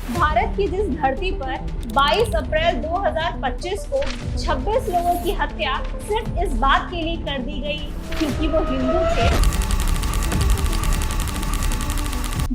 भारत की जिस धरती पर 22 अप्रैल 2025 को 26 लोगों की हत्या सिर्फ इस बात के लिए कर दी गई क्योंकि वो हिंदू थे।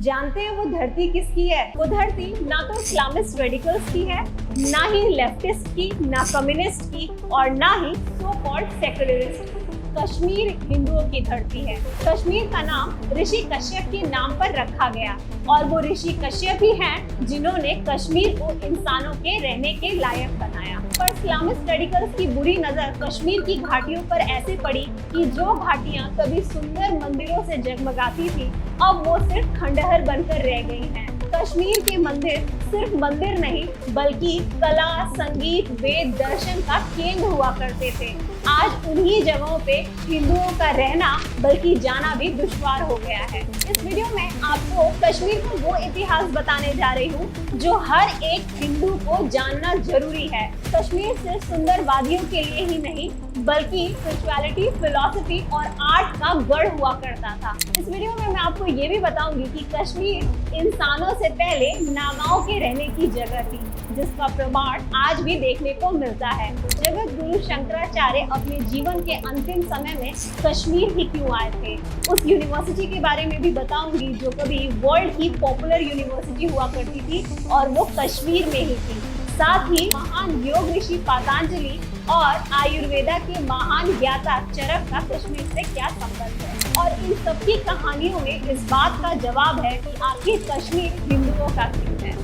जानते हैं वो धरती किसकी है? वो धरती ना तो इस्लामिस्ट रेडिकल्स की है, ना ही लेफ्टिस्ट की, ना कम्युनिस्ट की और ना ही सो कॉल्ड सेक्युलरिस्ट। कश्मीर हिंदुओं की धरती है। कश्मीर का नाम ऋषि कश्यप के नाम पर रखा गया और वो ऋषि कश्यप ही हैं जिन्होंने कश्मीर को इंसानों के रहने के लायक बनाया। पर इस्लामिस्ट रेडिकल्स की बुरी नजर कश्मीर की घाटियों पर ऐसे पड़ी कि जो घाटियां कभी सुंदर मंदिरों से जगमगाती थी, अब वो सिर्फ खंडहर बनकर रह गई हैं। कश्मीर के मंदिर सिर्फ मंदिर नहीं बल्कि कला, संगीत, वेद, दर्शन का केंद्र हुआ करते थे। आज उन्हीं जगहों पे हिंदुओं का रहना बल्कि जाना भी दुश्वार हो गया है। इस वीडियो में आपको कश्मीर का वो इतिहास बताने जा रही हूँ जो हर एक हिंदू को जानना जरूरी है। कश्मीर सिर्फ सुंदर वादियों के लिए ही नहीं बल्कि स्पिरिचुअलिटी, फिलॉसफी और आर्ट का गढ़ हुआ करता था। इस वीडियो में मैं आपको ये भी बताऊंगी कि कश्मीर इंसानों से पहले नागाओं के रहने की जगह थी, जिसका प्रमाण आज भी देखने को मिलता है। जगत गुरु शंकराचार्य अपने जीवन के अंतिम समय में कश्मीर ही क्यों आए थे, उस यूनिवर्सिटी के बारे में भी बताऊंगी जो कभी वर्ल्ड की पॉपुलर यूनिवर्सिटी हुआ करती थी और वो कश्मीर में ही थी। साथ ही महान योग ऋषि पतंजलि और आयुर्वेदा के महान ज्ञाता चरक का कश्मीर से क्या संबंध है, और इन सबकी कहानियों में इस बात का जवाब है कि आखिर कश्मीर हिंदुओं का क्यों है।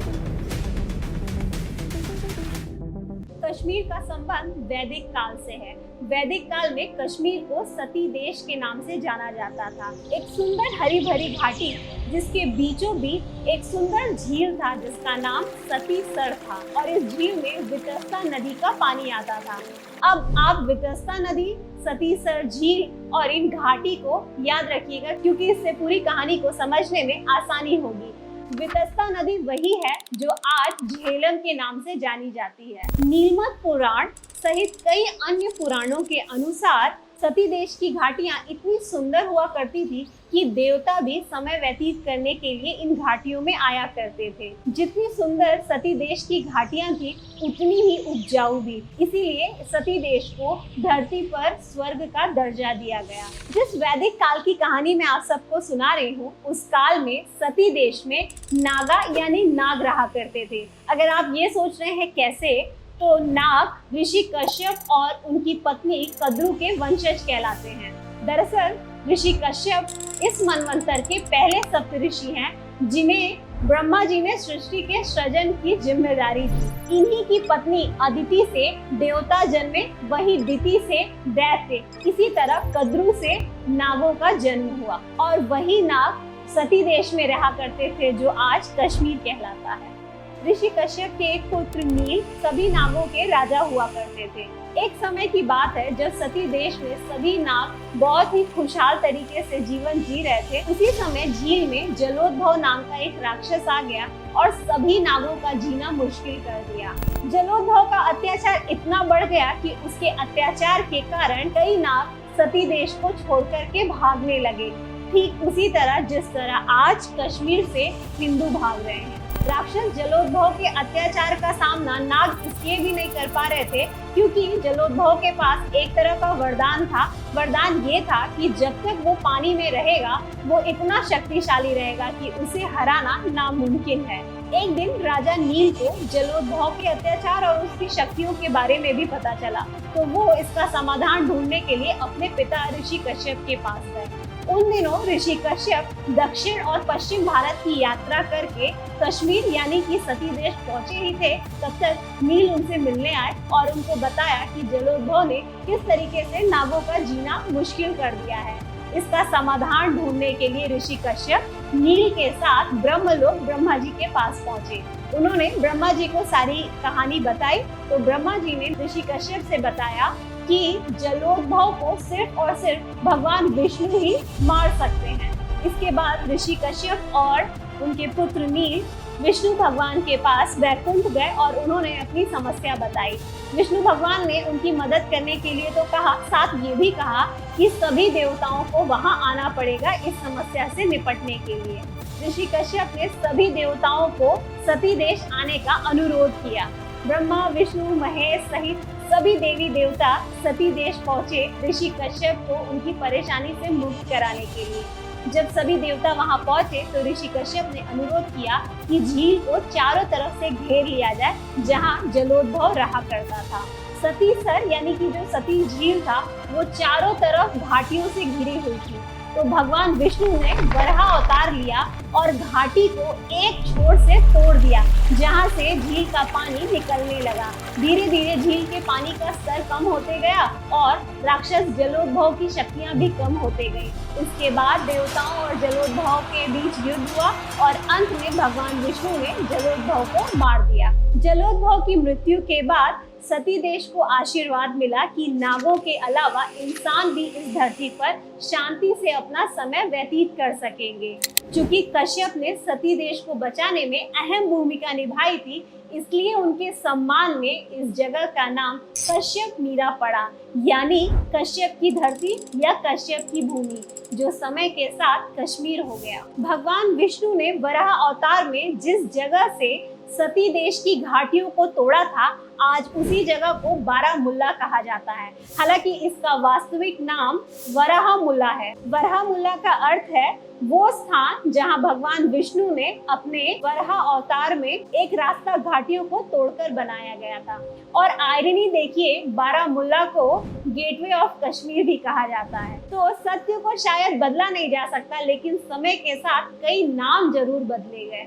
कश्मीर का संबंध वैदिक काल से है। वैदिक काल में कश्मीर को सती देश के नाम से जाना जाता था। एक सुंदर हरी भरी घाटी जिसके बीचों बीच एक सुंदर झील था जिसका नाम सती सर था, और इस झील में वितस्ता नदी का पानी आता था। अब आप वितस्ता नदी, सती सर झील और इन घाटी को याद रखिएगा क्योंकि इससे पूरी कहानी को समझने में आसानी होगी। वितस्ता नदी वही है जो आज झेलम के नाम से जानी जाती है। नीलमत पुराण सहित कई अन्य पुराणों के अनुसार सती देश की घाटियां इतनी सुंदर हुआ करती थी कि देवता भी समय व्यतीत करने के लिए इन घाटियों में आया करते थे। जितनी सुंदर सती देश की घाटियां थी उतनी ही उपजाऊ भी, इसीलिए सती देश को धरती पर स्वर्ग का दर्जा दिया गया। जिस वैदिक काल की कहानी मैं आप सबको सुना रही हूँ, उस काल में सती देश में नागा यानी नाग रहा करते थे। अगर आप ये सोच रहे हैं कैसे, तो नाग ऋषि कश्यप और उनकी पत्नी कद्रू के वंशज कहलाते हैं। दरअसल ऋषि कश्यप इस मनवंतर के पहले सप्तऋषि हैं जिन्हें ब्रह्मा जी ने सृष्टि के सृजन की जिम्मेदारी दी। इन्हीं की पत्नी अदिति से देवता जन्मे, वही दिति से दैत्य, इसी तरह कद्रू से नागों का जन्म हुआ और वही नाग सती देश में रहा करते थे जो आज कश्मीर कहलाता है। ऋषि कश्यप के एक पुत्र नील सभी नागों के राजा हुआ करते थे। एक समय की बात है जब सती देश में सभी नाग बहुत ही खुशहाल तरीके से जीवन जी रहे थे। उसी समय झील में जलोद्भव नाम का एक राक्षस आ गया और सभी नागों का जीना मुश्किल कर दिया। जलोद्भव का अत्याचार इतना बढ़ गया कि उसके अत्याचार के कारण कई नाग सती देश को छोड़कर के भागने लगे, ठीक उसी तरह जिस तरह आज कश्मीर से हिंदू भाग रहे हैं। राक्षस जलोद्भव के अत्याचार का सामना नाग इसलिए भी नहीं कर पा रहे थे क्योंकि जलोद्भव के पास एक तरह का वरदान था। वरदान ये था कि जब तक वो पानी में रहेगा वो इतना शक्तिशाली रहेगा कि उसे हराना नामुमकिन है। एक दिन राजा नील को जलोद्भव के अत्याचार और उसकी शक्तियों के बारे में भी पता चला, तो वो इसका समाधान ढूंढने के लिए अपने पिता ऋषि कश्यप के पास गए। उन दिनों ऋषि कश्यप दक्षिण और पश्चिम भारत की यात्रा करके कश्मीर यानी कि सती देश पहुंचे ही थे। तब तक नील उनसे मिलने आए और उनको बताया कि जलोद्भव ने किस तरीके से नागों का जीना मुश्किल कर दिया है। इसका समाधान ढूंढने के लिए ऋषि कश्यप नील के साथ ब्रह्मलोक ब्रह्मा जी के पास पहुंचे। उन्होंने ब्रह्मा जी को सारी कहानी बताई, तो ब्रह्मा जी ने ऋषि कश्यप से बताया कि जलोद्भव को सिर्फ और सिर्फ भगवान विष्णु ही मार सकते हैं। इसके बाद ऋषि कश्यप और उनके पुत्र नील विष्णु भगवान के पास वैकुंठ गए और उन्होंने अपनी समस्या बताई। विष्णु भगवान ने उनकी मदद करने के लिए तो कहा, साथ ये भी कहा कि सभी देवताओं को वहां आना पड़ेगा इस समस्या से निपटने के लिए। ऋषि कश्यप ने सभी देवताओं को सती देश आने का अनुरोध किया। ब्रह्मा, विष्णु, महेश सहित सभी देवी देवता सती देश पहुंचे ऋषि कश्यप को उनकी परेशानी से मुक्त कराने के लिए। जब सभी देवता वहां पहुंचे तो ऋषि कश्यप ने अनुरोध किया कि झील को चारों तरफ से घेर लिया जाए, जहां जलोद्भव रहा करता था। सती सर यानी कि जो सती झील था वो चारों तरफ घाटियों से घिरी हुई थी। तो भगवान विष्णु ने वराह अवतार लिया और घाटी को एक छोर से तोड़ दिया, जहां से झील का पानी निकलने लगा। धीरे धीरे झील के पानी का स्तर कम होते गया और राक्षस जलोद्भव की शक्तियां भी कम होते गई। इसके बाद देवताओं और जलोद्भव के बीच युद्ध हुआ और अंत में भगवान विष्णु ने जलोद्भव को मार दिया। जलोद्भव की मृत्यु के बाद सती देश को आशीर्वाद मिला कि नागों के अलावा इंसान भी इस धरती पर शांति से अपना समय व्यतीत कर सकेंगे। चूंकि कश्यप ने सती देश को बचाने में अहम भूमिका निभाई थी, इसलिए उनके सम्मान में इस जगह का नाम कश्यप मीरा पड़ा, यानी कश्यप की धरती या कश्यप की भूमि, जो समय के साथ कश्मीर हो गया। भगवान विष्णु ने वराह अवतार में जिस जगह से सती देश की घाटियों को तोड़ा था, आज उसी जगह को बारामुल्ला कहा जाता है। हालांकि इसका वास्तविक नाम वराहमुल्ला है। वराहमुल्ला का अर्थ है वो स्थान जहां भगवान विष्णु ने अपने वराह अवतार में एक रास्ता घाटियों को तोड़कर बनाया गया था। और आयरनी देखिए, बारामुल्ला को गेटवे ऑफ कश्मीर भी कहा जाता है। तो सत्य को शायद बदला नहीं जा सकता, लेकिन समय के साथ कई नाम जरूर बदले गए।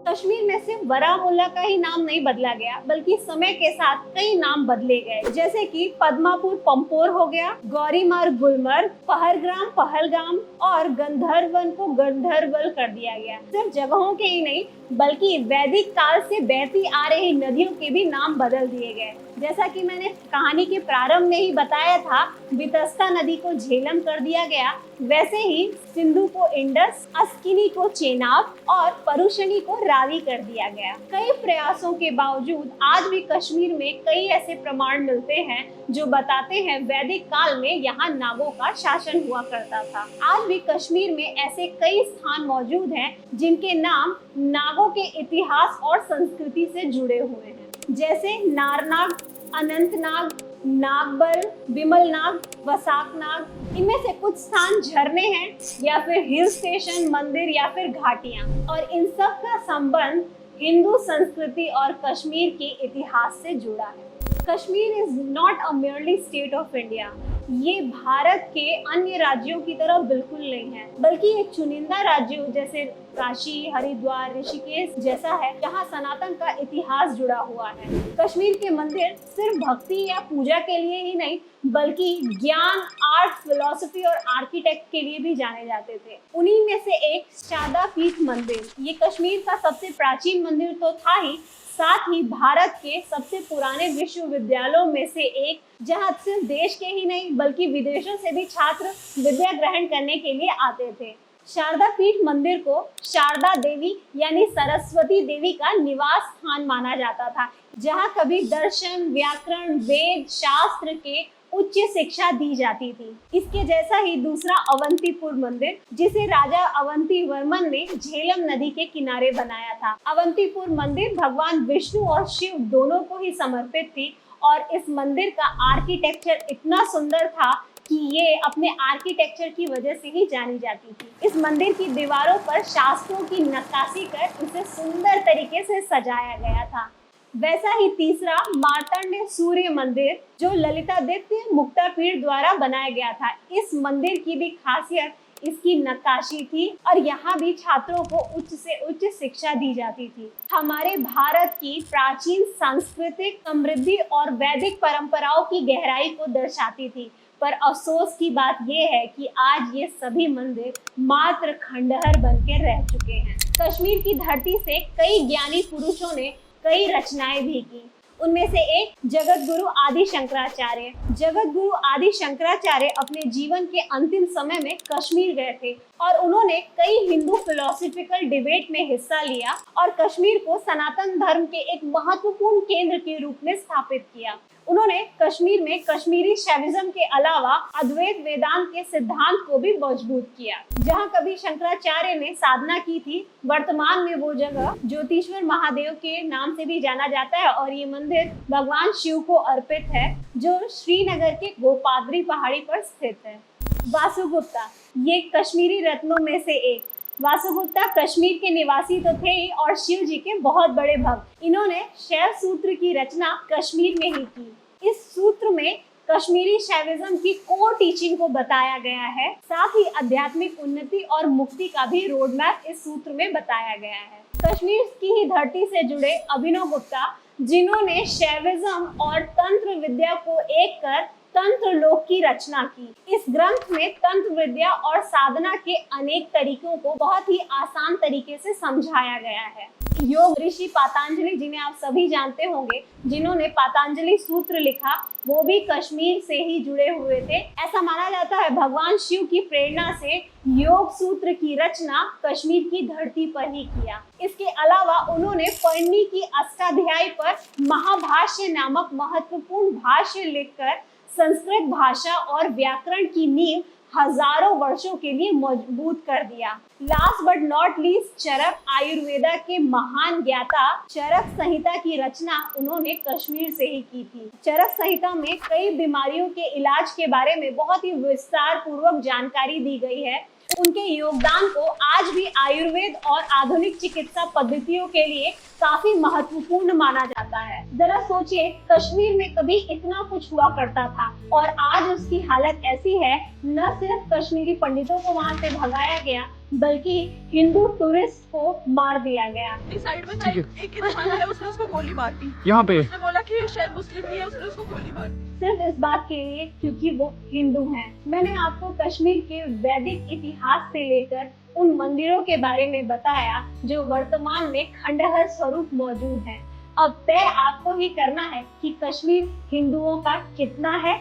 कश्मीर में सिर्फ बारामुल्ला का ही नाम नहीं बदला गया, बल्कि समय के साथ कई नाम बदले गए, जैसे कि पद्मापुर पंपोर हो गया, गौरीमार्ग गुलमर्ग, पहलग्राम पहलगाम और गंधर्वन को गंधर्वल कर दिया गया। सिर्फ जगहों के ही नहीं, बल्कि वैदिक काल से बहती आ रही नदियों के भी नाम बदल दिए गए। जैसा कि मैंने कहानी के प्रारंभ में ही बताया था, वितस्ता नदी को झेलम कर दिया गया, वैसे ही सिंधु को इंडस, अस्किनी को चेनाब और परुशनी को रावी कर दिया गया। कई प्रयासों के बावजूद आज भी कश्मीर में कई ऐसे प्रमाण मिलते हैं जो बताते हैं वैदिक काल में यहाँ नागों का शासन हुआ करता था। आज भी कश्मीर में ऐसे कई स्थान मौजूद हैं जिनके नाम नागों के इतिहास और संस्कृति से जुड़े हुए हैं, जैसे नारनाग, अनंतनाग, नागबल, विमलनाग, वसाकनाग। इनमें से कुछ स्थान झरने हैं या फिर हिल स्टेशन, मंदिर या फिर घाटियां, और इन सब का संबंध हिंदू संस्कृति और कश्मीर के इतिहास से जुड़ा है। Kashmir is not a merely state of India. ये भारत के अन्य राज्यों की तरह बिल्कुल नहीं है, बल्कि एक चुनिंदा राज्यों जैसे काशी, हरिद्वार, ऋषिकेश जैसा है, जहाँ सनातन का इतिहास जुड़ा हुआ है। कश्मीर के मंदिर सिर्फ भक्ति या पूजा के लिए ही नहीं, बल्कि ज्ञान, आर्ट, फिलॉसफी और आर्किटेक्ट के लिए भी जाने जाते थे। उन्हीं में से एक शारदा पीठ मंदिर, ये कश्मीर का सबसे प्राचीन मंदिर तो था ही, साथ ही भारत के सबसे पुराने विश्वविद्यालयों में से एक, जहां सिर्फ देश के ही नहीं बल्कि विदेशों से भी छात्र विद्या ग्रहण करने के लिए आते थे। शारदा पीठ मंदिर को शारदा देवी यानी सरस्वती देवी का निवास स्थान माना जाता था, जहां कभी दर्शन, व्याकरण, वेद, शास्त्र के उच्च शिक्षा दी जाती थी। इसके जैसा ही दूसरा अवंतीपुर मंदिर, जिसे राजा अवंती वर्मन ने झेलम नदी के किनारे बनाया था। अवंतीपुर मंदिर भगवान विष्णु और शिव दोनों को ही समर्पित थी और इस मंदिर का आर्किटेक्चर इतना सुंदर था कि ये अपने आर्किटेक्चर की वजह से ही जानी जाती थी। इस मंदिर की दीवारों पर शास्त्रों की नक्काशी कर इसे सुंदर तरीके से सजाया गया था। वैसा ही तीसरा मार्तंड सूर्य मंदिर, जो ललितादित्य मुक्तापीठ द्वारा बनाया गया था। इस मंदिर की भी खासियत इसकी नक्काशी थी और यहाँ भी छात्रों को उच्च से उच्च शिक्षा दी जाती थी। हमारे भारत की प्राचीन सांस्कृतिक समृद्धि और वैदिक परंपराओं की गहराई को दर्शाती थी। पर अफसोस की बात यह है कि आज ये सभी मंदिर मात्र खंडहर बनकर रह चुके हैं। कश्मीर की धरती से कई ज्ञानी पुरुषों ने कई रचनाएं भी की। उनमें से एक जगत गुरु आदि शंकराचार्य। जगत गुरु आदि शंकराचार्य अपने जीवन के अंतिम समय में कश्मीर गए थे और उन्होंने कई हिंदू फिलोसॉफिकल डिबेट में हिस्सा लिया और कश्मीर को सनातन धर्म के एक महत्वपूर्ण केंद्र के रूप में स्थापित किया। उन्होंने कश्मीर में कश्मीरी शैविज्म के अलावा अद्वैत वेदांत के सिद्धांत को भी मजबूत किया। जहां कभी शंकराचार्य ने साधना की थी, वर्तमान में वो जगह ज्योतिश्वर महादेव के नाम से भी जाना जाता है और ये मंदिर भगवान शिव को अर्पित है, जो श्रीनगर के गोपाद्री पहाड़ी पर स्थित है। वासुगुप्ता, ये कश्मीरी रत्नों में से एक। वासुगुप्ता कश्मीर के निवासी तो थे ही और शिव जी के बहुत बड़े भक्त। इन्होंने शैव सूत्र की रचना कश्मीर में ही की। इस सूत्र में कश्मीरी शैविज्म की कोर टीचिंग को बताया गया है, साथ ही आध्यात्मिक उन्नति और मुक्ति का भी रोड मैप इस सूत्र में बताया गया है। कश्मीर की ही धरती से जुड़े अभिनव गुप्ता, जिन्होंने शैविज्म और तंत्र विद्या को एक कर तंत्र लोक की रचना की। इस ग्रंथ में तंत्र विद्या और साधना के अनेक तरीकों को बहुत ही आसान तरीके से समझाया गया है। योग ऋषि पातंजलि, जिन्हें आप सभी जानते होंगे, जिन्होंने पातंजलि सूत्र लिखा, वो भी कश्मीर से ही जुड़े हुए थे। ऐसा माना जाता है भगवान शिव की प्रेरणा से योग सूत्र की रचना कश्मीर की धरती पर ही किया। इसके अलावा उन्होंने पढ़नी की अष्टाध्यायी पर महाभाष्य नामक महत्वपूर्ण भाष्य लिखकर संस्कृत भाषा और व्याकरण की नींव हजारों वर्षों के लिए मजबूत कर दिया। लास्ट बट नॉट लीस्ट, चरक, आयुर्वेदा के महान ज्ञाता, चरक संहिता की रचना उन्होंने कश्मीर से ही की थी। चरक संहिता में कई बीमारियों के इलाज के बारे में बहुत ही विस्तार पूर्वक जानकारी दी गई है। उनके योगदान को आज भी आयुर्वेद और आधुनिक चिकित्सा पद्धतियों के लिए काफी महत्वपूर्ण माना जाता है। जरा सोचिए, कश्मीर में कभी इतना कुछ हुआ करता था और आज उसकी हालत ऐसी है। न सिर्फ कश्मीरी पंडितों को वहां से भगाया गया, बल्कि हिंदू टूरिस्ट को मार दिया गया। साइड में एक इंसान है, उसने उसको गोली मार दी। यहाँ पे उसने बोला कि शायद मुस्लिम नहीं है, उसने उसको गोली मार दी सिर्फ इस बात के लिए क्योंकि वो हिंदू हैं। मैंने आपको कश्मीर के वैदिक इतिहास से लेकर उन मंदिरों के बारे में बताया जो वर्तमान में खंडहर स्वरूप मौजूद हैं। अब तय आपको ही करना है कि कश्मीर हिंदुओं का कितना है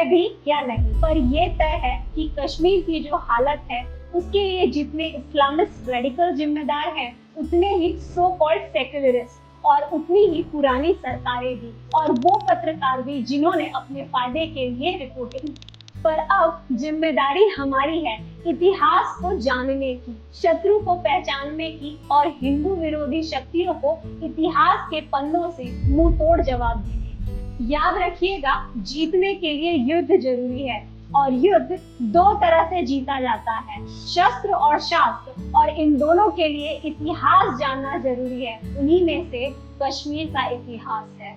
भी या नहीं। पर ये तय है कि कश्मीर की जो हालत है उसके लिए जितने इस्लामिस्ट रेडिकल जिम्मेदार हैं, उतने ही सो कॉल्ड सेक्युलरिस्ट और उतनी ही पुरानी सरकारें भी, और वो पत्रकार भी जिन्होंने अपने फायदे के लिए रिपोर्टिंग। पर अब जिम्मेदारी हमारी है इतिहास को जानने की, शत्रु को पहचानने की और हिंदू विरोधी शक्तियों को इतिहास के पन्नों से मुंह तोड़ जवाब देने। याद रखिएगा, जीतने के लिए युद्ध जरूरी है और युद्ध दो तरह से जीता जाता है, शस्त्र और शास्त्र, और इन दोनों के लिए इतिहास जानना जरूरी है। उन्हीं में से कश्मीर का इतिहास है।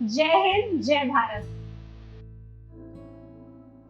जय हिंद, जय भारत।